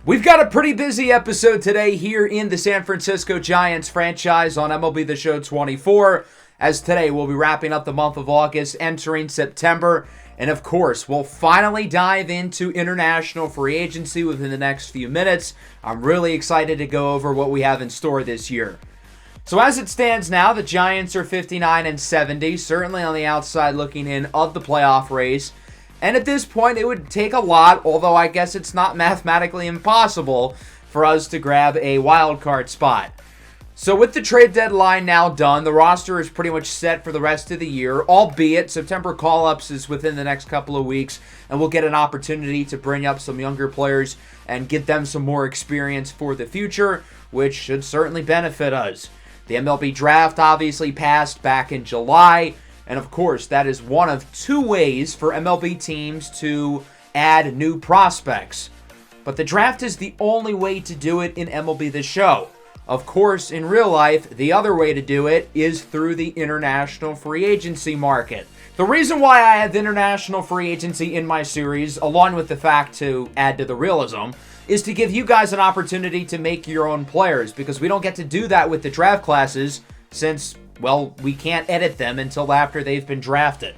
We've got a pretty busy episode today here in the San Francisco Giants franchise on MLB The Show 24, as today we'll be wrapping up the month of August, entering September, and of course, we'll finally dive into international free agency within the next few minutes. I'm really excited to go over what we have in store this year. So as it stands now, the Giants are 59-70, certainly on the outside looking in of the playoff race. And at this point, it would take a lot, although I guess it's not mathematically impossible for us to grab a wild card spot. So with the trade deadline now done, the roster is pretty much set for the rest of the year, albeit September call-ups is within the next couple of weeks, and we'll get an opportunity to bring up some younger players and get them some more experience for the future, which should certainly benefit us. The MLB draft obviously passed back in July, and of course, that is one of two ways for MLB teams to add new prospects. But the draft is the only way to do it in MLB The Show. Of course, in real life, the other way to do it is through the international free agency market. The reason why I have international free agency in my series, along with the fact to add to the realism, is to give you guys an opportunity to make your own players, because we don't get to do that with the draft classes since, well, we can't edit them until after they've been drafted.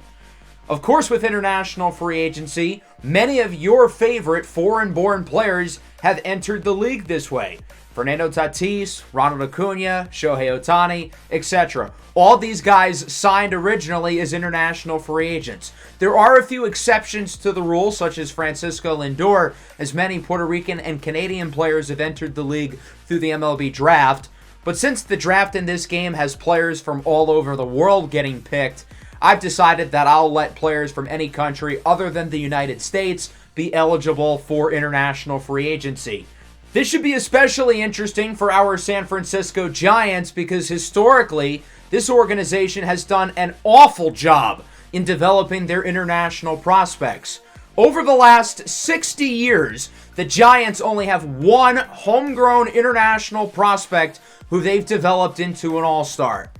Of course, with international free agency, many of your favorite foreign-born players have entered the league this way. Fernando Tatis, Ronald Acuna, Shohei Ohtani, etc. All these guys signed originally as international free agents. There are a few exceptions to the rule, such as Francisco Lindor, as many Puerto Rican and Canadian players have entered the league through the MLB draft. But since the draft in this game has players from all over the world getting picked, I've decided that I'll let players from any country other than the United States be eligible for international free agency. This should be especially interesting for our San Francisco Giants because historically, this organization has done an awful job in developing their international prospects. Over the last 60 years, the Giants only have one homegrown international prospect who they've developed into an all-star.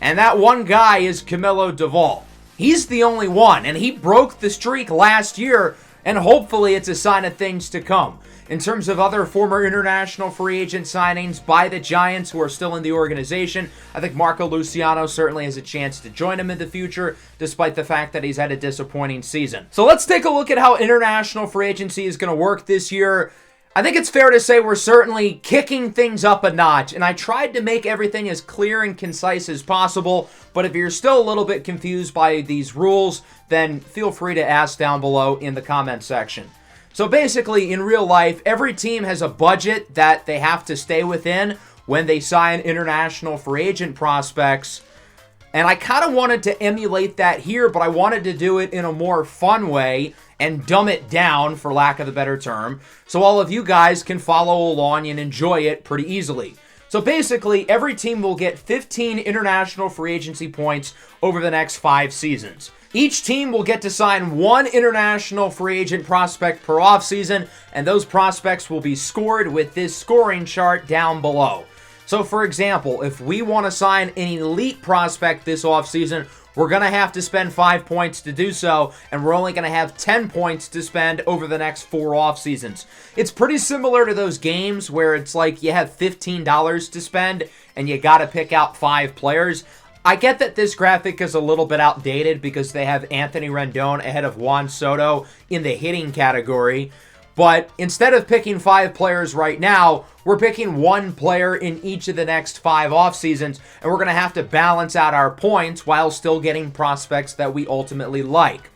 And that one guy is Camilo Doval. He's the only one, and he broke the streak last year, and hopefully it's a sign of things to come. In terms of other former international free agent signings by the Giants who are still in the organization, I think Marco Luciano certainly has a chance to join him in the future, despite the fact that he's had a disappointing season. So let's take a look at how international free agency is going to work this year. I think it's fair to say we're certainly kicking things up a notch, and I tried to make everything as clear and concise as possible, but if you're still a little bit confused by these rules, then feel free to ask down below in the comment section. So basically, in real life, every team has a budget that they have to stay within when they sign international free agent prospects. And I kind of wanted to emulate that here, but I wanted to do it in a more fun way and dumb it down, for lack of a better term, so all of you guys can follow along and enjoy it pretty easily. So basically, every team will get 15 international free agency points over the next 5 seasons. Each team will get to sign one international free agent prospect per offseason, and those prospects will be scored with this scoring chart down below. So for example, if we want to sign an elite prospect this offseason, we're going to have to spend 5 points to do so, and we're only going to have 10 points to spend over the next 4 off seasons. It's pretty similar to those games where it's like you have $15 to spend, and you got to pick out 5 players. I get that this graphic is a little bit outdated because they have Anthony Rendon ahead of Juan Soto in the hitting category, but instead of picking 5 players right now, we're picking 1 player in each of the next 5 off seasons, and we're going to have to balance out our points while still getting prospects that we ultimately like.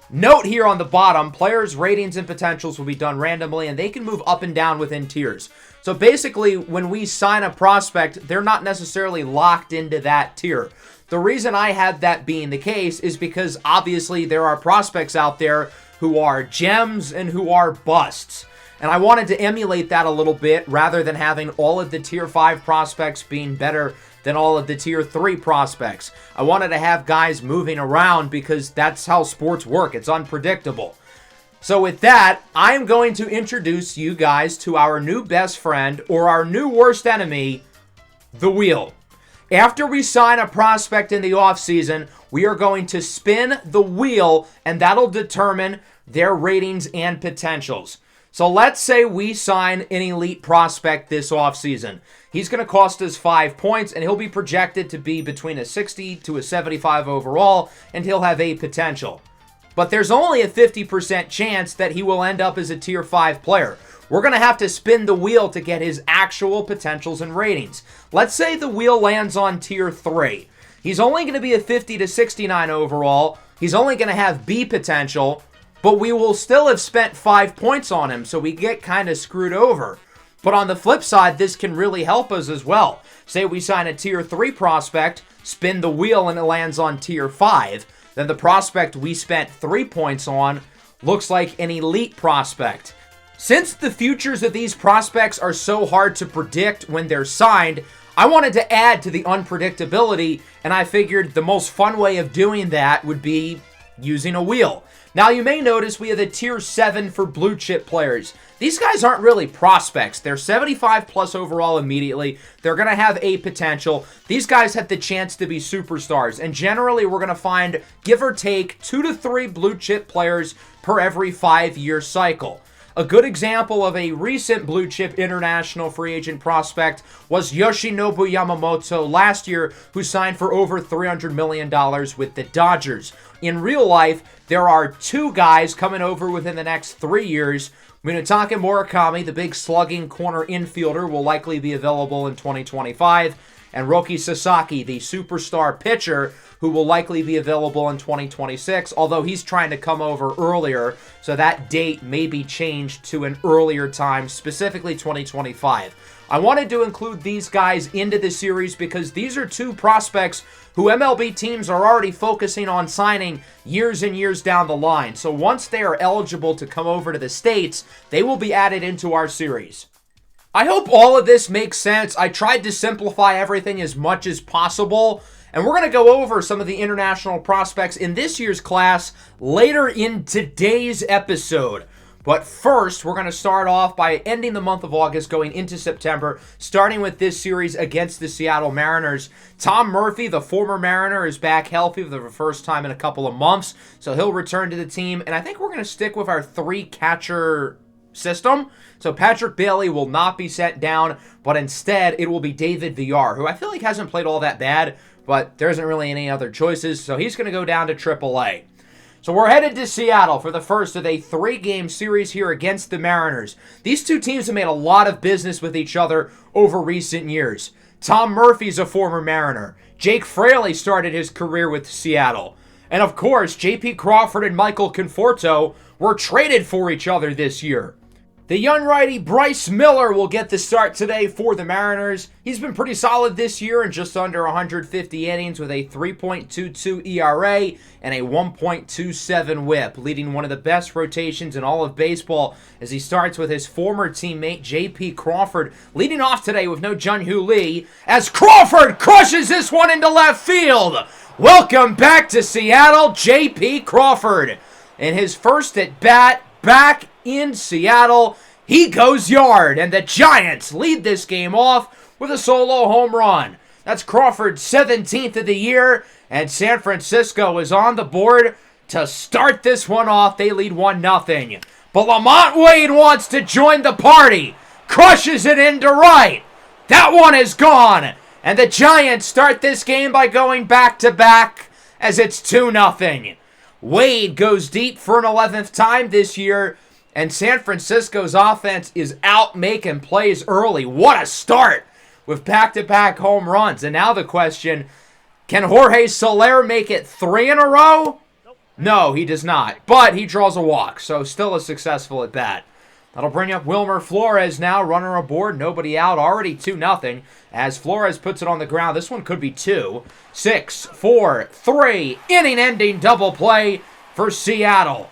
Note here on the bottom, players' ratings and potentials will be done randomly, and they can move up and down within tiers. So basically, when we sign a prospect, they're not necessarily locked into that tier. The reason I have that being the case is because obviously there are prospects out there who are gems and who are busts. And I wanted to emulate that a little bit rather than having all of the tier 5 prospects being better than all of the tier 3 prospects. I wanted to have guys moving around because that's how sports work. It's unpredictable. So with that, I'm going to introduce you guys to our new best friend, or our new worst enemy, the wheel. After we sign a prospect in the offseason, we are going to spin the wheel, and that'll determine their ratings and potentials. So let's say we sign an elite prospect this offseason. He's going to cost us 5 points, and he'll be projected to be between a 60 to a 75 overall, and he'll have a potential. But there's only a 50% chance that he will end up as a tier 5 player. We're going to have to spin the wheel to get his actual potentials and ratings. Let's say the wheel lands on tier 3. He's only going to be a 50 to 69 overall. He's only going to have B potential, but we will still have spent 5 points on him, so we get kind of screwed over. But on the flip side, this can really help us as well. Say we sign a tier 3 prospect, spin the wheel, and it lands on tier 5. Then the prospect we spent 3 points on looks like an elite prospect. Since the futures of these prospects are so hard to predict when they're signed, I wanted to add to the unpredictability, and I figured the most fun way of doing that would be using a wheel. Now, you may notice we have a tier 7 for blue chip players. These guys aren't really prospects. They're 75 plus overall immediately. They're going to have a potential. These guys have the chance to be superstars. And generally, we're going to find, give or take, 2 to 3 blue chip players per every 5-year cycle. A good example of a recent blue chip international free agent prospect was Yoshinobu Yamamoto last year, who signed for over $300 million with the Dodgers. In real life, there are 2 guys coming over within the next 3 years. Munetaka Murakami, the big slugging corner infielder, will likely be available in 2025. And Roki Sasaki, the superstar pitcher, who will likely be available in 2026, although he's trying to come over earlier, so that date may be changed to an earlier time, specifically 2025. I wanted to include these guys into the series because these are 2 prospects who MLB teams are already focusing on signing years and years down the line. So once they are eligible to come over to the States, they will be added into our series. I hope all of this makes sense. I tried to simplify everything as much as possible, and we're going to go over some of the international prospects in this year's class later in today's episode. But first, we're going to start off by ending the month of August, going into September, starting with this series against the Seattle Mariners. Tom Murphy, the former Mariner, is back healthy for the first time in a couple of months, so he'll return to the team. And I think we're going to stick with our 3-catcher system. So Patrick Bailey will not be sent down, but instead it will be David Villar, who I feel like hasn't played all that bad, but there isn't really any other choices, so he's going to go down to AAA. So we're headed to Seattle for the first of a 3-game series here against the Mariners. These 2 teams have made a lot of business with each other over recent years. Tom Murphy's a former Mariner. Jake Fraley started his career with Seattle. And of course, J.P. Crawford and Michael Conforto were traded for each other this year. The young righty Bryce Miller will get the start today for the Mariners. He's been pretty solid this year in just under 150 innings with a 3.22 ERA and a 1.27 WHIP, leading one of the best rotations in all of baseball as he starts with his former teammate J.P. Crawford, leading off today with no Jun-Hoo Lee as Crawford crushes this one into left field. Welcome back to Seattle, J.P. Crawford. In his first at bat back in Seattle, he goes yard, and the Giants lead this game off with a solo home run. That's Crawford's 17th of the year, and San Francisco is on the board to start this one off. They lead 1-0. But Lamont Wade wants to join the party, crushes it into right. That one is gone, and the Giants start this game by going back-to-back as it's 2-0. Wade goes deep for an 11th time this year, and San Francisco's offense is out making plays early. What a start with back-to-back home runs. And now the question, can Jorge Soler make it 3 in a row? No, he does not. But he draws a walk, so still a successful at bat. That'll bring up Wilmer Flores now, runner aboard, nobody out, already 2-0. As Flores puts it on the ground, this one could be 2. 6, 4, 3, inning-ending double play for Seattle.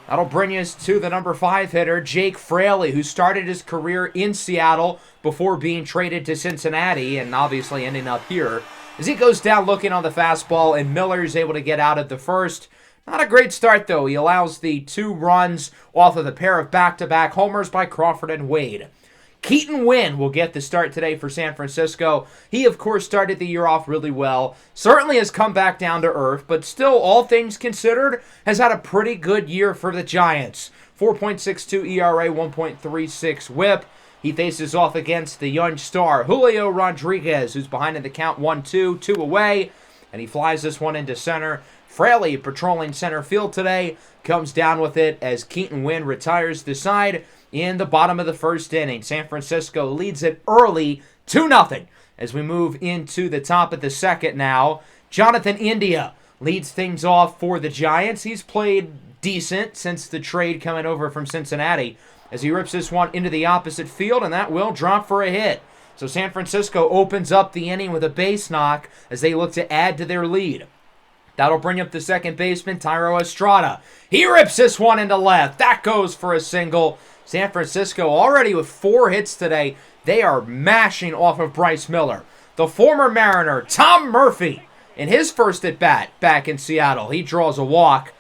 That'll bring us to the number 5 hitter, Jake Fraley, who started his career in Seattle before being traded to Cincinnati and obviously ending up here. As he goes down looking on the fastball, and Miller is able to get out at the first. Not a great start, though. He allows the 2 runs off of the pair of back-to-back homers by Crawford and Wade. Keaton Winn will get the start today for San Francisco. He, of course, started the year off really well. Certainly has come back down to earth, but still, all things considered, has had a pretty good year for the Giants. 4.62 ERA, 1.36 whip. He faces off against the young star, Julio Rodriguez, who's behind in the count 1-2, 2 away, and he flies this one into center. Fraley, patrolling center field today, comes down with it as Keaton Winn retires the side in the bottom of the first inning. San Francisco leads it early, 2-0. As we move into the top of the second now, Jonathan India leads things off for the Giants. He's played decent since the trade coming over from Cincinnati, as he rips this one into the opposite field, and that will drop for a hit. So San Francisco opens up the inning with a base knock as they look to add to their lead. That'll bring up the second baseman, Thairo Estrada. He rips this one into left. That goes for a single. San Francisco already with 4 hits today. They are mashing off of Bryce Miller. The former Mariner, Tom Murphy, in his first at-bat back in Seattle, he draws a walk.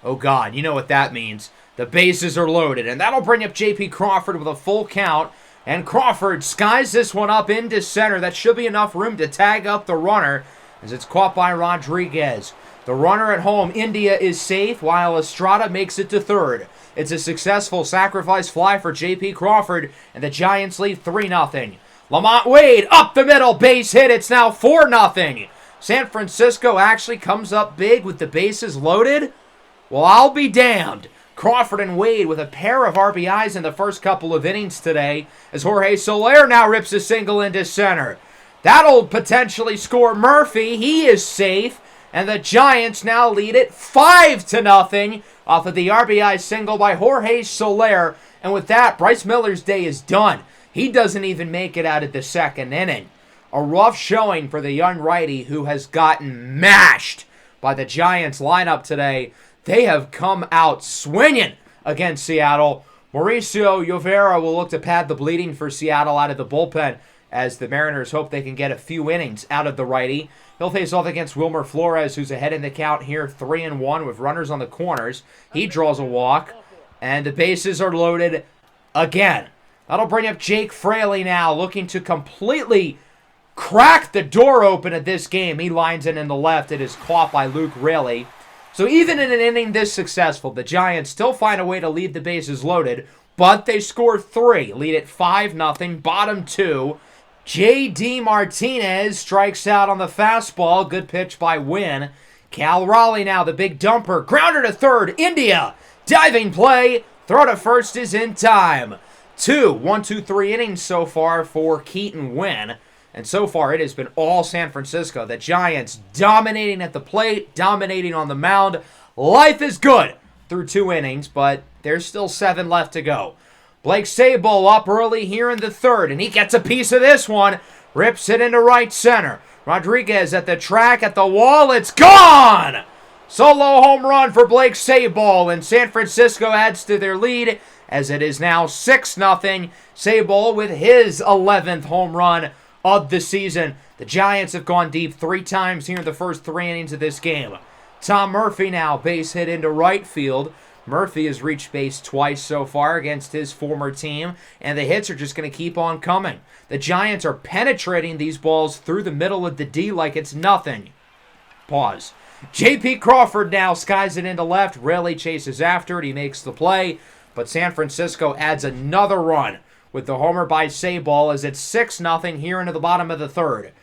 Oh, God, you know what that means. The bases are loaded, and that'll bring up J.P. Crawford with a full count. And Crawford skies this one up into center. That should be enough room to tag up the runner as it's caught by Rodriguez. The runner at home, India, is safe, while Estrada makes it to third. It's a successful sacrifice fly for J.P. Crawford, and the Giants lead 3-0. Lamont Wade up the middle, base hit. It's now 4-0. San Francisco actually comes up big with the bases loaded. Well, I'll be damned. Crawford and Wade with a pair of RBIs in the first couple of innings today, as Jorge Soler now rips a single into center. That'll potentially score Murphy. He is safe, and the Giants now lead it 5-0 off of the RBI single by Jorge Soler. And with that, Bryce Miller's day is done. He doesn't even make it out of the second inning. A rough showing for the young righty who has gotten mashed by the Giants lineup today. They have come out swinging against Seattle. Mauricio Llovera will look to pad the bleeding for Seattle out of the bullpen as the Mariners hope they can get a few innings out of the righty. He'll face off against Wilmer Flores, who's ahead in the count here, 3-1 with runners on the corners. He draws a walk, and the bases are loaded again. That'll bring up Jake Fraley now, looking to completely crack the door open at this game. He lines it in the left. It is caught by Luke Raley. So even in an inning this successful, the Giants still find a way to leave the bases loaded, but they score 3, lead at 5-0, bottom 2. J.D. Martinez strikes out on the fastball. Good pitch by Wynn. Cal Raleigh now, the big dumper. Grounder to third. India. Diving play. Throw to first is in time. 1-2-3 innings so far for Keaton Wynn. And so far, it has been all San Francisco. The Giants dominating at the plate, dominating on the mound. Life is good through 2 innings, but there's still 7 left to go. Blake Sabol up early here in the third, and he gets a piece of this one. Rips it into right center. Rodriguez at the track, at the wall. It's gone! Solo home run for Blake Sabol, and San Francisco adds to their lead as it is now 6-0. Sabol with his 11th home run of the season. The Giants have gone deep 3 times here in the first 3 innings of this game. Tom Murphy now, base hit into right field. Murphy has reached base twice so far against his former team, and the hits are just going to keep on coming. The Giants are penetrating these balls through the middle of the D like it's nothing. Pause. J.P. Crawford now skies it into left. Raleigh chases after it. He makes the play, but San Francisco adds another run with the homer by Sabol as it's 6-0 here into the bottom of the third.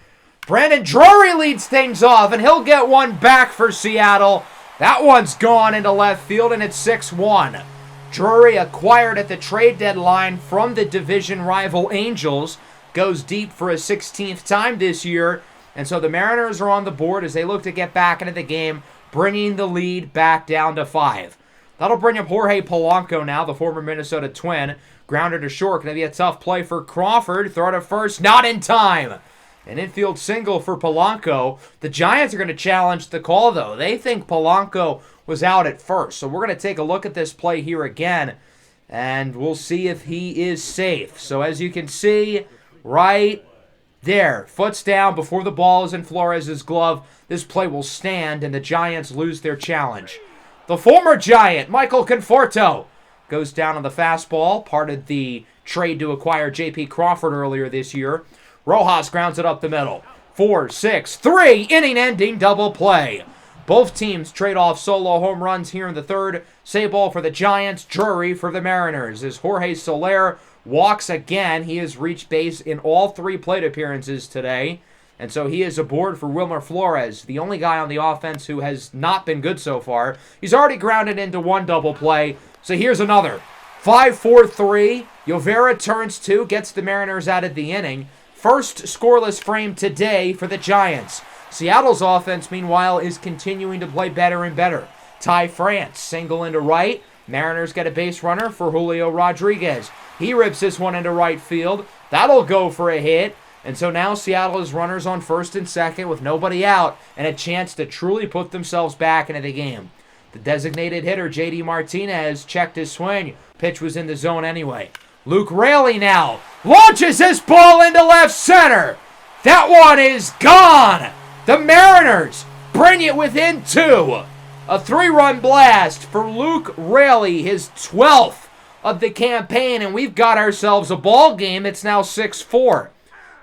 Brandon Drury leads things off, and he'll get one back for Seattle. That one's gone into left field, and it's 6-1. Drury, acquired at the trade deadline from the division rival Angels, goes deep for a 16th time this year, and so the Mariners are on the board as they look to get back into the game, bringing the lead back down to 5. That'll bring up Jorge Polanco now, the former Minnesota Twin. Grounder to short, going to be a tough play for Crawford. Throw to first, not in time. An infield single for Polanco. The Giants are going to challenge the call, though. They think Polanco was out at first. So we're going to take a look at this play here again, and we'll see if he is safe. So as you can see, right there, foot's down before the ball is in Flores' glove. This play will stand, and the Giants lose their challenge. The former Giant, Michael Conforto, goes down on the fastball, part of the trade to acquire J.P. Crawford earlier this year. Rojas grounds it up the middle. 4-6-3, inning-ending double play. Both teams trade off solo home runs here in the third. Save ball for the Giants, Drury for the Mariners. As Jorge Soler walks again, he has reached base in all 3 plate appearances today. And so he is aboard for Wilmer Flores, the only guy on the offense who has not been good so far. He's already grounded into 1 double play. So here's another. 5-4-3. Llovera turns 2, gets the Mariners out of the inning. First scoreless frame today for the Giants. Seattle's offense, meanwhile, is continuing to play better and better. Ty France, single into right. Mariners get a base runner for Julio Rodriguez. He rips this one into right field. That'll go for a hit. And so now Seattle has runners on first and second with nobody out and a chance to truly put themselves back into the game. The designated hitter, J.D. Martinez, checked his swing. Pitch was in the zone anyway. Luke Raley now launches this ball into left center. That one is gone. The Mariners bring it within 2. A 3-run blast for Luke Raley, his 12th of the campaign, and we've got ourselves a ball game. It's now 6-4.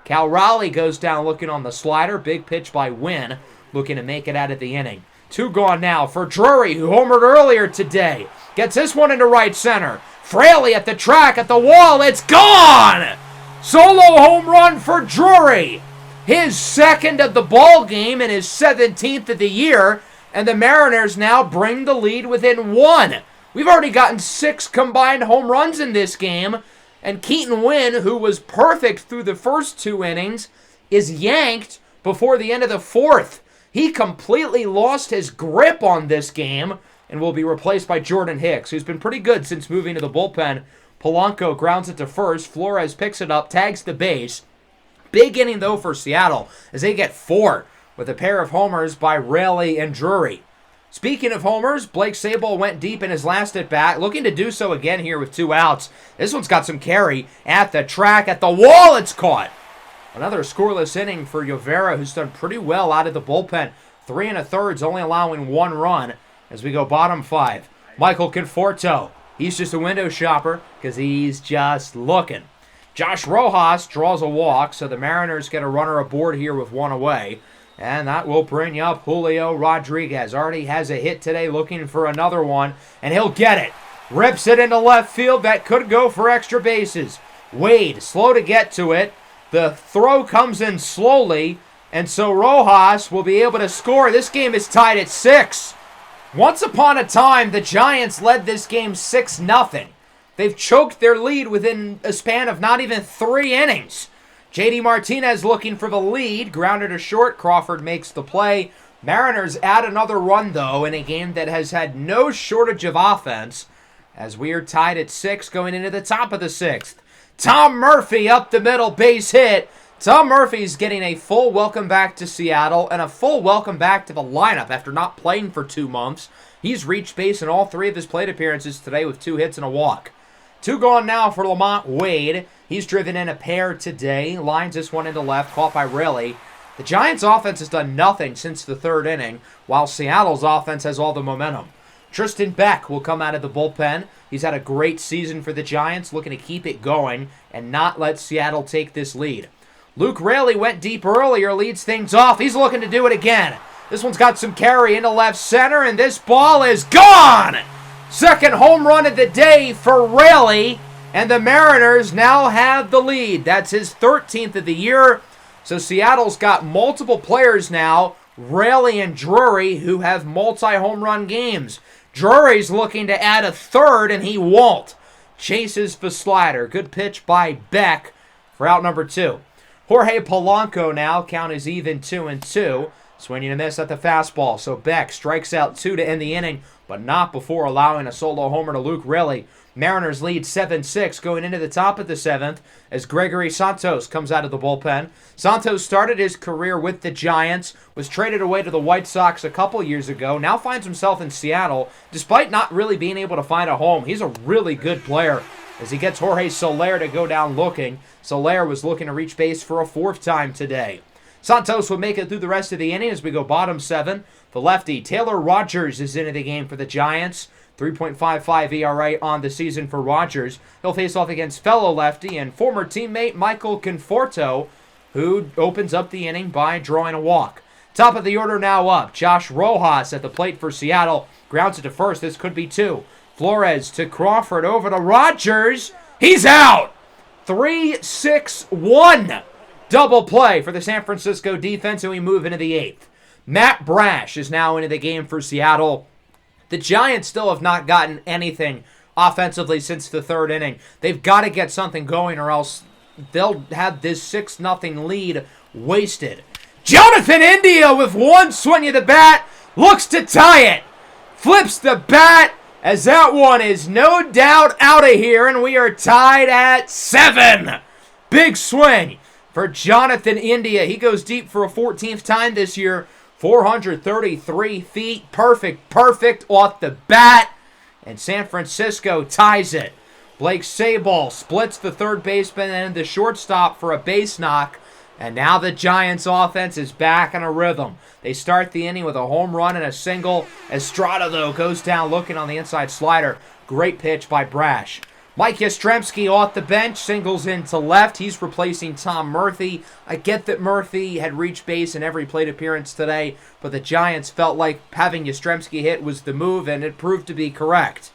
Cal Raleigh goes down looking on the slider. Big pitch by Wynn, looking to make it out of the inning. 2 gone now for Drury, who homered earlier today. Gets this one into right center. Fraley at the track, at the wall. It's gone! Solo home run for Drury. His 2nd of the ball game and his 17th of the year. And the Mariners now bring the lead within 1. We've already gotten 6 combined home runs in this game. And Keaton Wynn, who was perfect through the first 2 innings, is yanked before the end of the 4th. He completely lost his grip on this game and will be replaced by Jordan Hicks, who's been pretty good since moving to the bullpen. Polanco grounds it to first. Flores picks it up, tags the base. Big inning, though, for Seattle as they get 4 with a pair of homers by Raley and Drury. Speaking of homers, Blake Sabol went deep in his last at-bat, looking to do so again here with 2 outs. This one's got some carry at the track, at the wall, it's caught. Another scoreless inning for Llovera, who's done pretty well out of the bullpen. 3 1/3, only allowing 1 run as we go bottom 5. Michael Conforto, he's just a window shopper because he's just looking. Josh Rojas draws a walk, so the Mariners get a runner aboard here with 1 away. And that will bring up Julio Rodriguez. Already has a hit today, looking for another one, and he'll get it. Rips it into left field. That could go for extra bases. Wade, slow to get to it. The throw comes in slowly, and so Rojas will be able to score. This game is tied at 6. Once upon a time, the Giants led this game 6-0. They've choked their lead within a span of not even 3 innings. J.D. Martinez looking for the lead. Grounded to short. Crawford makes the play. Mariners add another run, though, in a game that has had no shortage of offense, as we are tied at 6 going into the top of the 6th. Tom Murphy up the middle, base hit. Tom Murphy's getting a full welcome back to Seattle and a full welcome back to the lineup after not playing for 2 months. He's reached base in all 3 of his plate appearances today with 2 hits and a walk. 2 gone now for Lamont Wade. He's driven in a pair today. Lines this one into left, caught by Raley. The Giants' offense has done nothing since the 3rd inning, while Seattle's offense has all the momentum. Tristan Beck will come out of the bullpen. He's had a great season for the Giants, looking to keep it going and not let Seattle take this lead. Luke Raley went deep earlier, leads things off. He's looking to do it again. This one's got some carry into left center, and this ball is gone! 2nd home run of the day for Raley, and the Mariners now have the lead. That's his 13th of the year. So Seattle's got multiple players now, Raley and Drury, who have multi-home run games. Drury's looking to add a 3rd, and he won't. Chases the slider. Good pitch by Beck for out number 2. Jorge Polanco now, count is even 2-2. Swinging a miss at the fastball, so Beck strikes out 2 to end the inning, but not before allowing a solo homer to Luke Raley. Mariners lead 7-6 going into the top of the 7th as Gregory Santos comes out of the bullpen. Santos started his career with the Giants, was traded away to the White Sox a couple years ago, now finds himself in Seattle despite not really being able to find a home. He's a really good player as he gets Jorge Soler to go down looking. Soler was looking to reach base for a 4th time today. Santos will make it through the rest of the inning as we go bottom 7. The lefty, Taylor Rogers, is into the game for the Giants. 3.55 ERA on the season for Rogers. He'll face off against fellow lefty and former teammate Michael Conforto, who opens up the inning by drawing a walk. Top of the order now up. Josh Rojas at the plate for Seattle. Grounds it to first. This could be two. Flores to Crawford over to Rogers. He's out. 3-6-1. Double play for the San Francisco defense, and we move into the eighth. Matt Brash is now into the game for Seattle. The Giants still have not gotten anything offensively since the third inning. They've got to get something going or else they'll have this 6-0 lead wasted. Jonathan India with one swing of the bat looks to tie it. Flips the bat as that one is no doubt out of here, and we are tied at 7. Big swing for Jonathan India. He goes deep for a 14th time this year. 433 feet. Perfect off the bat. And San Francisco ties it. Blake Sabol splits the third baseman and the shortstop for a base knock. And now the Giants offense is back in a rhythm. They start the inning with a home run and a single. Estrada, though, goes down looking on the inside slider. Great pitch by Brash. Mike Yastrzemski off the bench, singles into left. He's replacing Tom Murphy. I get that Murphy had reached base in every plate appearance today, but the Giants felt like having Yastrzemski hit was the move, and it proved to be correct.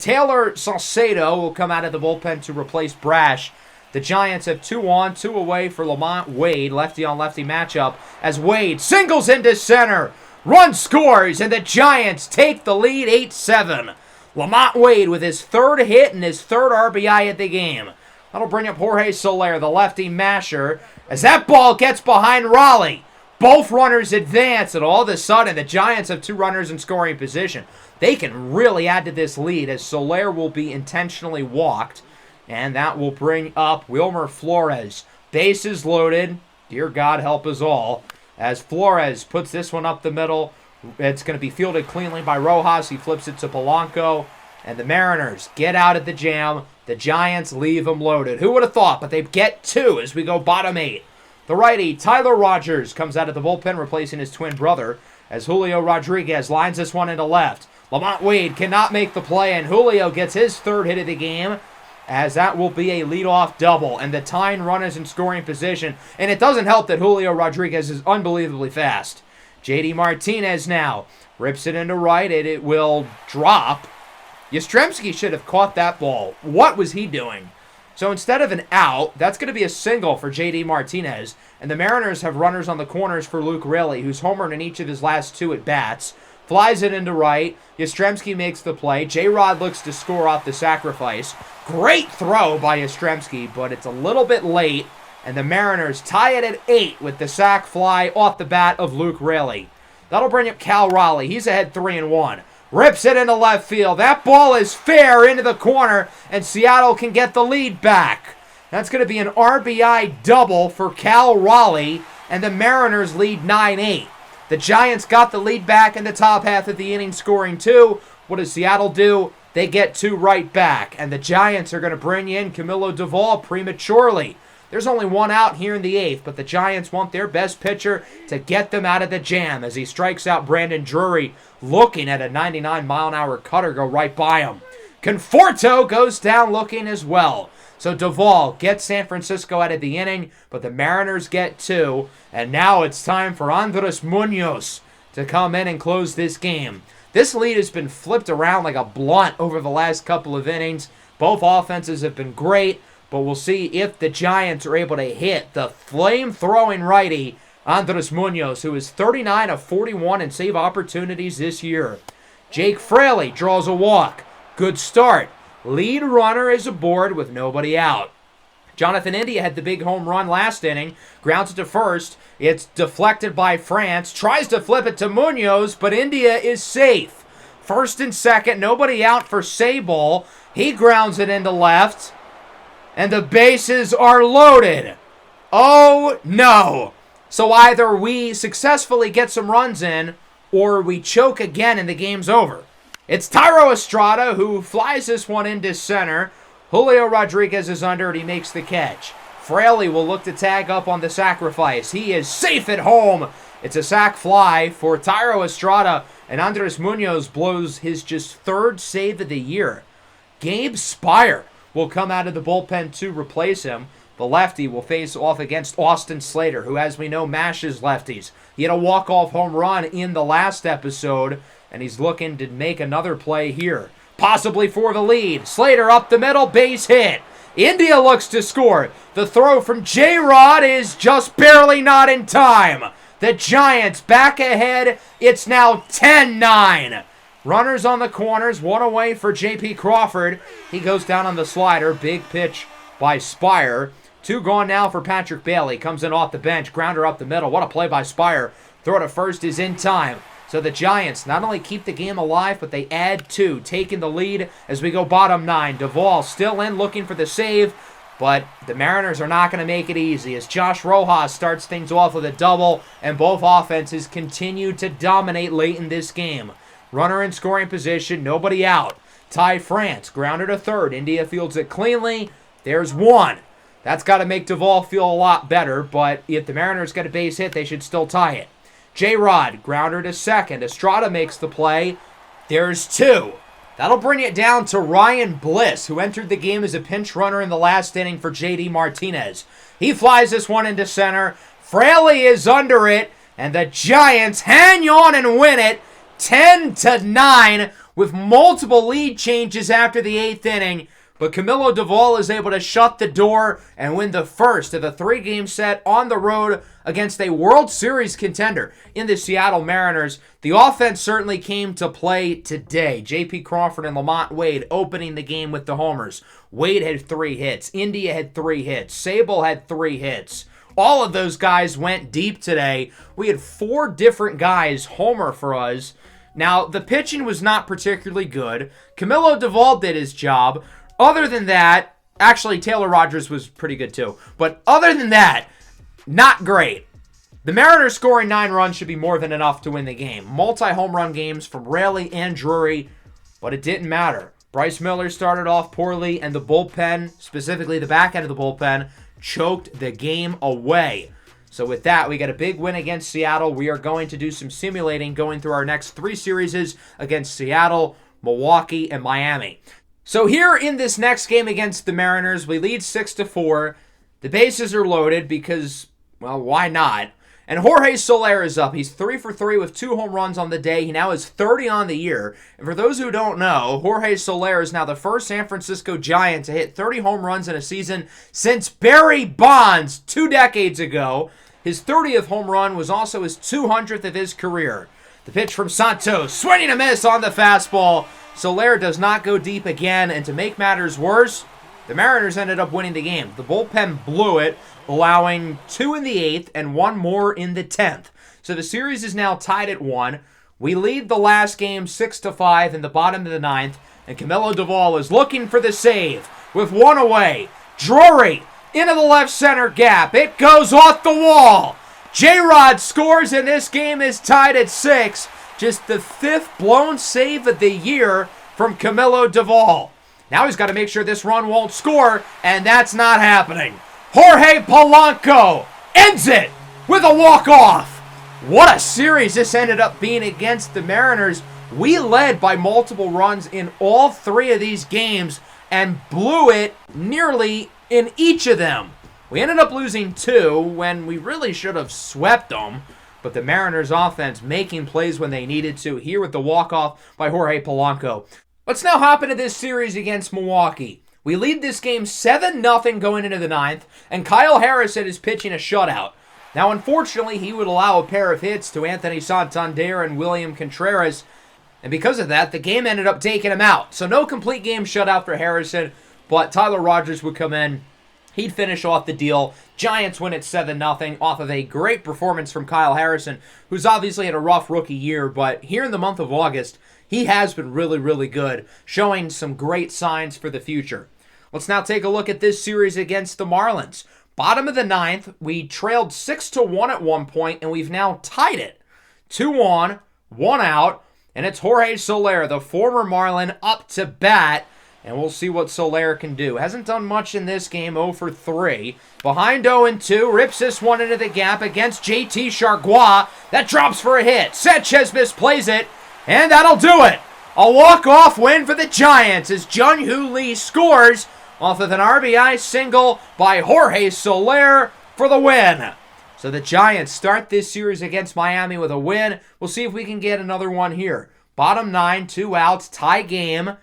Taylor Salcedo will come out of the bullpen to replace Brash. The Giants have 2 on, 2 away for Lamont Wade, lefty-on-lefty matchup, as Wade singles into center. Run scores, and the Giants take the lead 8-7. Lamont Wade with his third hit and his third RBI at the game. That'll bring up Jorge Soler, the lefty masher, as that ball gets behind Raleigh. Both runners advance, and all of a sudden the Giants have 2 runners in scoring position. They can really add to this lead as Soler will be intentionally walked, and that will bring up Wilmer Flores. Bases loaded. Dear God help us all. As Flores puts this one up the middle. It's going to be fielded cleanly by Rojas. He flips it to Polanco. And the Mariners get out at the jam. The Giants leave them loaded. Who would have thought? But they get 2 as we go bottom 8. The righty, Tyler Rogers, comes out of the bullpen replacing his twin brother as Julio Rodriguez lines this one into left. Lamont Wade cannot make the play, and Julio gets his third hit of the game as that will be a leadoff double. And the tying runners in scoring position. And it doesn't help that Julio Rodriguez is unbelievably fast. J.D. Martinez now rips it into right, and it will drop. Yastrzemski should have caught that ball. What was he doing? So instead of an out, that's going to be a single for J.D. Martinez, and the Mariners have runners on the corners for Luke Raley, who's homered in each of his last 2 at-bats. Flies it into right. Yastrzemski makes the play. J-Rod looks to score off the sacrifice. Great throw by Yastrzemski, but it's a little bit late. And the Mariners tie it at 8 with the sac fly off the bat of Luke Raley. That'll bring up Cal Raleigh. He's ahead 3-1. Rips it into left field. That ball is fair into the corner, and Seattle can get the lead back. That's going to be an RBI double for Cal Raleigh, and the Mariners lead 9-8. The Giants got the lead back in the top half of the inning, scoring 2. What does Seattle do? They get 2 right back, and the Giants are going to bring in Camilo Duvall prematurely. There's only 1 out here in the 8th, but the Giants want their best pitcher to get them out of the jam as he strikes out Brandon Drury, looking at a 99-mile-an-hour cutter go right by him. Conforto goes down looking as well. So Duvall gets San Francisco out of the inning, but the Mariners get 2, and now it's time for Andres Munoz to come in and close this game. This lead has been flipped around like a blunt over the last couple of innings. Both offenses have been great. But we'll see if the Giants are able to hit the flame-throwing righty, Andres Munoz, who is 39 of 41 in save opportunities this year. Jake Fraley draws a walk. Good start. Lead runner is aboard with nobody out. Jonathan India had the big home run last inning. Grounds it to first. It's deflected by France. Tries to flip it to Munoz, but India is safe. First and second, nobody out for Sabol. He grounds it into left. And the bases are loaded. Oh, no. So either we successfully get some runs in, or we choke again and the game's over. It's Thairo Estrada who flies this one into center. Julio Rodriguez is under it. He makes the catch. Fraley will look to tag up on the sacrifice. He is safe at home. It's a sac fly for Thairo Estrada, and Andres Munoz blows his just 3rd save of the year. Gabe Spire will come out of the bullpen to replace him. The lefty will face off against Austin Slater, who, as we know, mashes lefties. He had a walk-off home run in the last episode, and he's looking to make another play here, possibly for the lead. Slater up the middle, base hit. India looks to score. The throw from J-Rod is just barely not in time. The Giants back ahead. It's now 10-9. Runners on the corners, one away for J.P. Crawford. He goes down on the slider. Big pitch by Spire. 2 gone now for Patrick Bailey. Comes in off the bench. Grounder up the middle. What a play by Spire. Throw to first is in time. So the Giants not only keep the game alive, but they add 2, taking the lead as we go bottom 9. Duvall still in, looking for the save, but the Mariners are not going to make it easy as Josh Rojas starts things off with a double, and both offenses continue to dominate late in this game. Runner in scoring position, nobody out. Ty France, grounded to third. India fields it cleanly. There's 1. That's got to make Duvall feel a lot better, but if the Mariners get a base hit, they should still tie it. J-Rod, grounder to second. Estrada makes the play. There's 2. That'll bring it down to Ryan Bliss, who entered the game as a pinch runner in the last inning for J.D. Martinez. He flies this one into center. Fraley is under it, and the Giants hang on and win it 10-9 with multiple lead changes after the 8th inning. But Camilo Duvall is able to shut the door and win the first of the 3-game set on the road against a World Series contender in the Seattle Mariners. The offense certainly came to play today. J.P. Crawford and Lamont Wade opening the game with the homers. Wade had 3 hits. India had 3 hits. Sable had 3 hits. All of those guys went deep today. We had 4 different guys homer for us. Now, the pitching was not particularly good. Camilo Duvall did his job. Other than that, actually, Taylor Rogers was pretty good too. But other than that, not great. The Mariners scoring 9 runs should be more than enough to win the game. Multi-home run games from Raley and Drury, but it didn't matter. Bryce Miller started off poorly, and the bullpen, specifically the back end of the bullpen, choked the game away. So with that, we get a big win against Seattle. We are going to do some simulating going through our next 3 series against Seattle, Milwaukee, and Miami. So here in this next game against the Mariners, we lead 6-4. The bases are loaded because, well, why not? And Jorge Soler is up. He's 3 for 3 with 2 home runs on the day. He now is 30 on the year. And for those who don't know, Jorge Soler is now the first San Francisco Giant to hit 30 home runs in a season since Barry Bonds 2 decades ago. His 30th home run was also his 200th of his career. The pitch from Santos, swinging a miss on the fastball. Soler does not go deep again, and to make matters worse, the Mariners ended up winning the game. The bullpen blew it, allowing 2 in the 8th and 1 more in the 10th. So the series is now tied at 1. We lead the last game 6-5 in the bottom of the 9th, and Camilo Duvall is looking for the save with 1 away. Drury into the left center gap. It goes off the wall. J-Rod scores, and this game is tied at 6. Just the 5th blown save of the year from Camilo Duvall. Now he's got to make sure this run won't score, and that's not happening. Jorge Polanco ends it with a walk-off. What a series this ended up being against the Mariners. We led by multiple runs in all 3 of these games and blew it nearly in each of them. We ended up losing 2 when we really should have swept them. But the Mariners offense making plays when they needed to, here with the walk-off by Jorge Polanco. Let's now hop into this series against Milwaukee. We lead this game 7-0 going into the 9th, and Kyle Harrison is pitching a shutout. Now, unfortunately, he would allow a pair of hits to Anthony Santander and William Contreras, and because of that, the game ended up taking him out. So no complete game shutout for Harrison, but Tyler Rogers would come in. He'd finish off the deal. Giants win at 7-0 off of a great performance from Kyle Harrison, who's obviously had a rough rookie year, but here in the month of August, he has been really, really good, showing some great signs for the future. Let's now take a look at this series against the Marlins. Bottom of the 9th, we trailed 6-1 at one point, and we've now tied it. 2 on, 1 out, and it's Jorge Soler, the former Marlin, up to bat. And we'll see what Soler can do. Hasn't done much in this game, 0 for 3. Behind 0-2, rips this one into the gap against JT Chargois. That drops for a hit. Sanchez misplays it, and that'll do it. A walk-off win for the Giants as Jung-Hoo Lee scores off of an RBI single by Jorge Soler for the win. So the Giants start this series against Miami with a win. We'll see if we can get another one here. Bottom 9, 2 outs, tie game,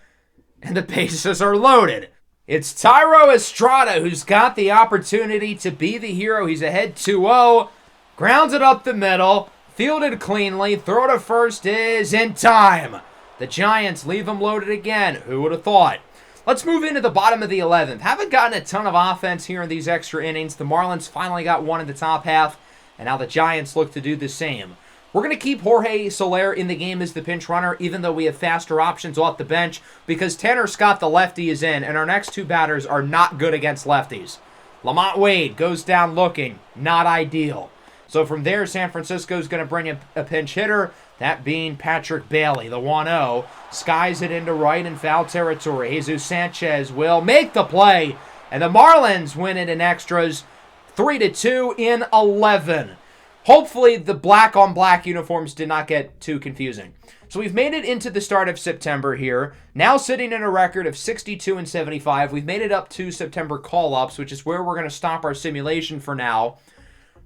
and the bases are loaded. It's Thairo Estrada who's got the opportunity to be the hero. He's ahead 2-0, grounds it up the middle, fielded cleanly, throw to first is in time. The Giants leave him loaded again. Who would have thought? Let's move into the bottom of the 11th. Haven't gotten a ton of offense here in these extra innings. The Marlins finally got one in the top half, and now the Giants look to do the same. We're going to keep Jorge Soler in the game as the pinch runner, even though we have faster options off the bench, because Tanner Scott, the lefty, is in, and our next two batters are not good against lefties. Lamont Wade goes down looking. Not ideal. So from there, San Francisco's going to bring in a pinch hitter, that being Patrick Bailey, the 1-0. Skies it into right in foul territory. Jesus Sanchez will make the play, and the Marlins win it in extras 3-2 in 11. Hopefully, the black-on-black uniforms did not get too confusing. So we've made it into the start of September here. Now sitting in a record of 62-75. We've made it up to September call-ups, which is where we're going to stop our simulation for now.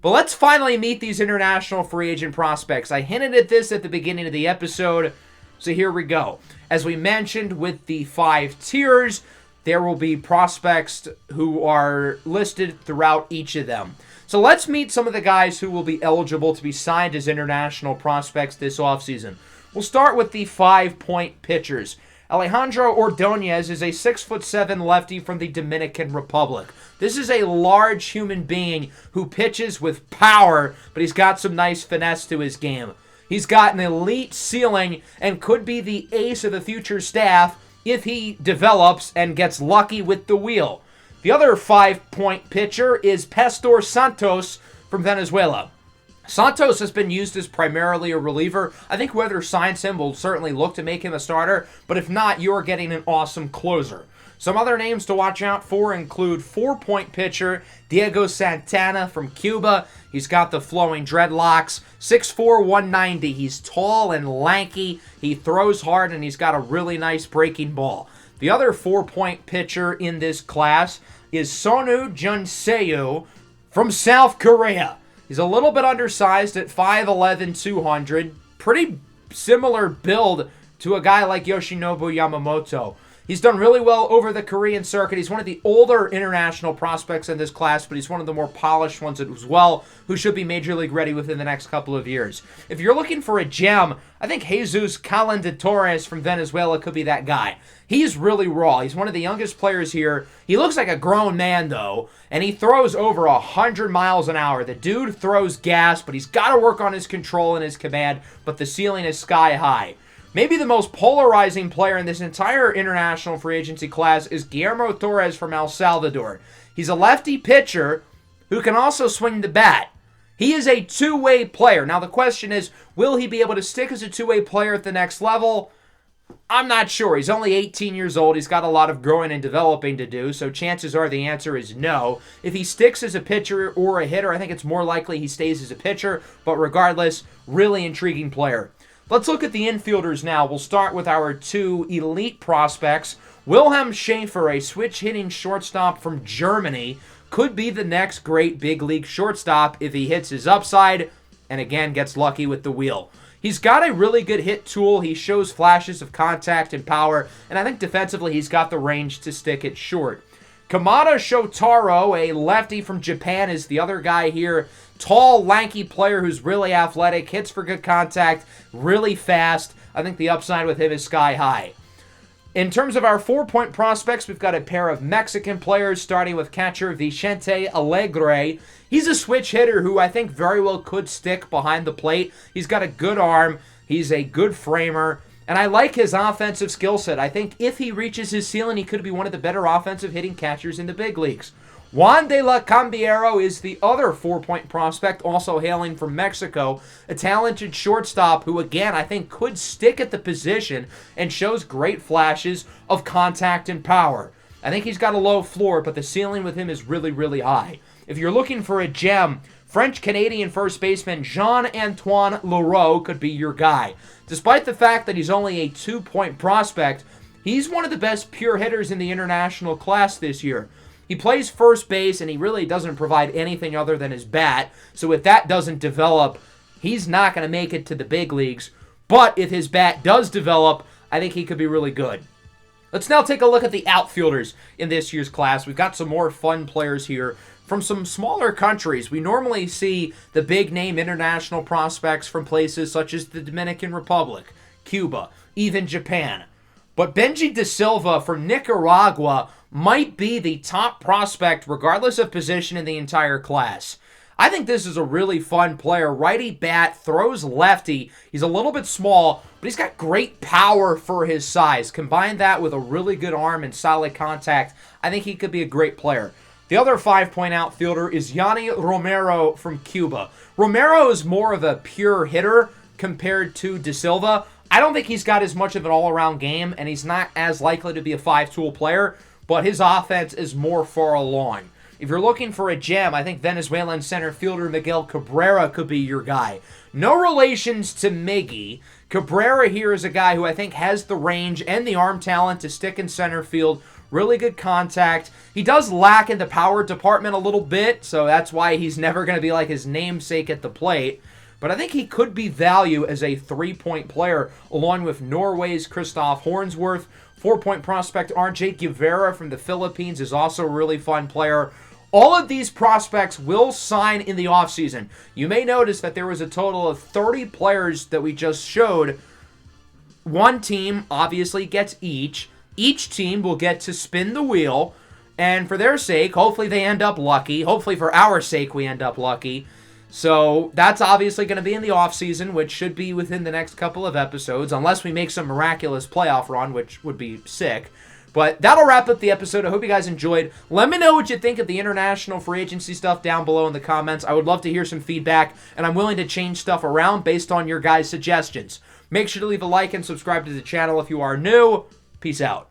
But let's finally meet these international free agent prospects. I hinted at this at the beginning of the episode, so here we go. As we mentioned with the 5 tiers, there will be prospects who are listed throughout each of them. So let's meet some of the guys who will be eligible to be signed as international prospects this offseason. We'll start with the 5-point pitchers. Alejandro Ordonez is a 6'7" lefty from the Dominican Republic. This is a large human being who pitches with power, but he's got some nice finesse to his game. He's got an elite ceiling and could be the ace of the future staff if he develops and gets lucky with the wheel. The other 5-point pitcher is Pastor Santos from Venezuela. Santos has been used as primarily a reliever. I think whoever signs him will certainly look to make him a starter, but if not, you are getting an awesome closer. Some other names to watch out for include 4-point pitcher Diego Santana from Cuba. He's got the flowing dreadlocks, 6'4", 190. He's tall and lanky. He throws hard, and he's got a really nice breaking ball. The other 4-point pitcher in this class is Sonu Junseo from South Korea. He's a little bit undersized at 5'11", 200. Pretty similar build to a guy like Yoshinobu Yamamoto. He's done really well over the Korean circuit. He's one of the older international prospects in this class, but he's one of the more polished ones as well, who should be Major League ready within the next couple of years. If you're looking for a gem, I think Jesus Calenda Torres from Venezuela could be that guy. He's really raw. He's one of the youngest players here. He looks like a grown man, though, and he throws over 100 miles an hour. The dude throws gas, but he's got to work on his control and his command, but the ceiling is sky high. Maybe the most polarizing player in this entire international free agency class is Guillermo Torres from El Salvador. He's a lefty pitcher who can also swing the bat. He is a two-way player. Now the question is, will he be able to stick as a two-way player at the next level? I'm not sure. He's only 18 years old. He's got a lot of growing and developing to do, so chances are the answer is no. If he sticks as a pitcher or a hitter, I think it's more likely he stays as a pitcher, but regardless, really intriguing player. Let's look at the infielders now. We'll start with our 2 elite prospects. Wilhelm Schaefer, a switch-hitting shortstop from Germany, could be the next great big league shortstop if he hits his upside and again gets lucky with the wheel. He's got a really good hit tool. He shows flashes of contact and power, and I think defensively he's got the range to stick it short. Kamada Shotaro, a lefty from Japan, is the other guy here. Tall, lanky player who's really athletic, hits for good contact, really fast. I think the upside with him is sky high. In terms of our 4-point prospects, we've got a pair of Mexican players, starting with catcher Vicente Alegre. He's a switch hitter who I think very well could stick behind the plate. He's got a good arm. He's a good framer. And I like his offensive skill set. I think if he reaches his ceiling, he could be one of the better offensive hitting catchers in the big leagues. Juan de la Cambiero is the other 4-point prospect, also hailing from Mexico, a talented shortstop who, again, I think could stick at the position and shows great flashes of contact and power. I think he's got a low floor, but the ceiling with him is really, really high. If you're looking for a gem, French-Canadian first baseman Jean-Antoine Leroux could be your guy. Despite the fact that he's only a 2-point prospect, He's one of the best pure hitters in the international class this year. He plays first base, and he really doesn't provide anything other than his bat. So if that doesn't develop, he's not going to make it to the big leagues. But if his bat does develop, I think he could be really good. Let's now take a look at the outfielders in this year's class. We've got some more fun players here from some smaller countries. We normally see the big-name international prospects from places such as the Dominican Republic, Cuba, even Japan. But Benji De Silva from Nicaragua might be the top prospect regardless of position in the entire class. I think this is a really fun player. Righty bat, throws lefty. He's a little bit small, but he's got great power for his size. Combine that with a really good arm and solid contact, I think he could be a great player. The other 5-point outfielder is Yanni Romero from Cuba. Romero is more of a pure hitter compared to De Silva. I don't think he's got as much of an all-around game, and he's not as likely to be a 5-tool player, but his offense is more far along. If you're looking for a gem, I think Venezuelan center fielder Miguel Cabrera could be your guy. No relations to Miggy. Cabrera here is a guy who I think has the range and the arm talent to stick in center field. Really good contact. He does lack in the power department a little bit, so that's why he's never going to be like his namesake at the plate. But I think he could be value as a 3-point player, along with Norway's Christoph Hornsworth. 4-point prospect RJ Guevara from the Philippines is also a really fun player. All of these prospects will sign in the offseason. You may notice that there was a total of 30 players that we just showed. One team obviously gets each. Each team will get to spin the wheel. And for their sake, hopefully they end up lucky. Hopefully for our sake, we end up lucky. So that's obviously going to be in the offseason, which should be within the next couple of episodes, unless we make some miraculous playoff run, which would be sick. But that'll wrap up the episode. I hope you guys enjoyed. Let me know what you think of the international free agency stuff down below in the comments. I would love to hear some feedback, and I'm willing to change stuff around based on your guys' suggestions. Make sure to leave a like and subscribe to the channel if you are new. Peace out.